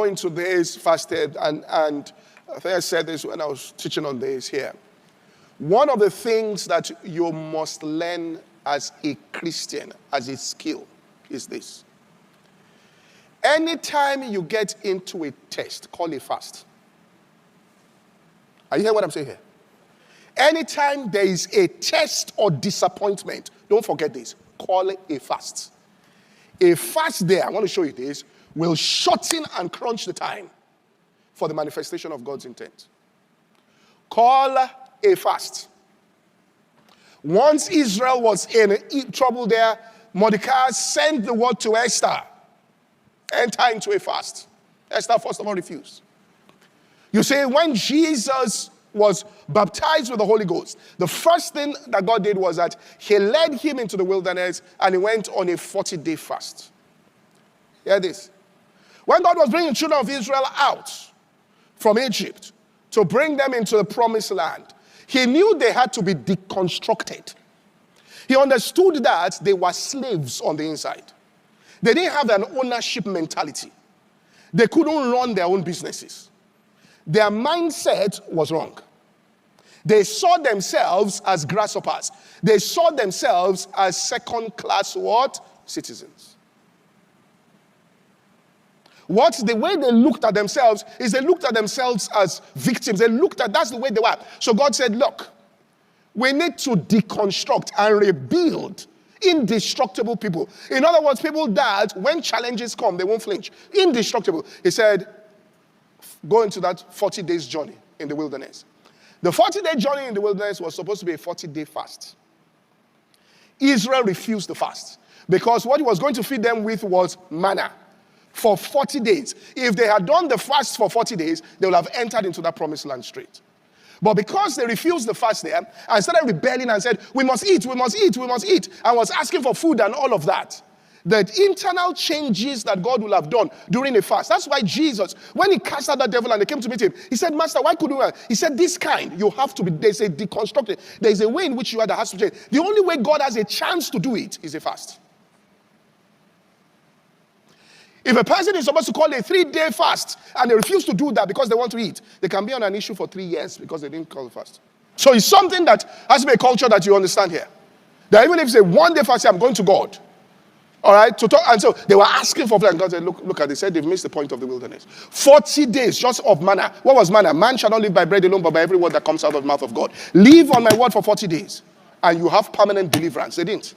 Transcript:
going to days fasted, and I think I said this when I was teaching on days here. One of the things that you must learn as a Christian, as a skill, is this. Anytime you get into a test, call a fast. Are you hearing what I'm saying here? Anytime there is a test or disappointment, don't forget this, call it a fast. A fast there, I want to show you this, will shorten and crunch the time for the manifestation of God's intent. Call a fast. Once Israel was in trouble there, Mordecai sent the word to Esther. Enter into a fast. Esther first of all refused. You see, when Jesus was baptized with the Holy Ghost, the first thing that God did was that he led him into the wilderness and he went on a 40-day fast. Hear this. When God was bringing the children of Israel out from Egypt to bring them into the promised land, he knew they had to be deconstructed. He understood that they were slaves on the inside. They didn't have an ownership mentality. They couldn't run their own businesses. Their mindset was wrong. They saw themselves as grasshoppers. They saw themselves as second-class what? Citizens. The way they looked at themselves is they looked at themselves as victims. That's the way they were. So God said, look, we need to deconstruct and rebuild indestructible people. In other words, people that when challenges come, they won't flinch. Indestructible. He said, go into that 40 days journey in the wilderness. The 40-day journey in the wilderness was supposed to be a 40-day fast. Israel refused the fast because what he was going to feed them with was manna for 40 days. If they had done the fast for 40 days, they would have entered into that promised land straight. But because they refused the fast there and started rebelling and said, we must eat, we must eat, we must eat, and was asking for food and all of that, the internal changes that God will have done during a fast. That's why Jesus, when he cast out that devil and they came to meet him, he said, Master, why couldn't we? He said, this kind, you have to be, there's a deconstructed, there's a way in which you are that has to change. The only way God has a chance to do it is a fast. If a person is supposed to call a 3-day fast and they refuse to do that because they want to eat, they can be on an issue for 3 years because they didn't call the fast. So it's something that has to be a culture that you understand here. That even if it's a 1-day fast, I'm going to God. All right, to talk, and so they were asking for food, and God said, look at, they said they've missed the point of the wilderness. 40 days just of manna. What was manna? Man shall not live by bread alone, but by every word that comes out of the mouth of God. Live on my word for 40 days, and you have permanent deliverance. They didn't.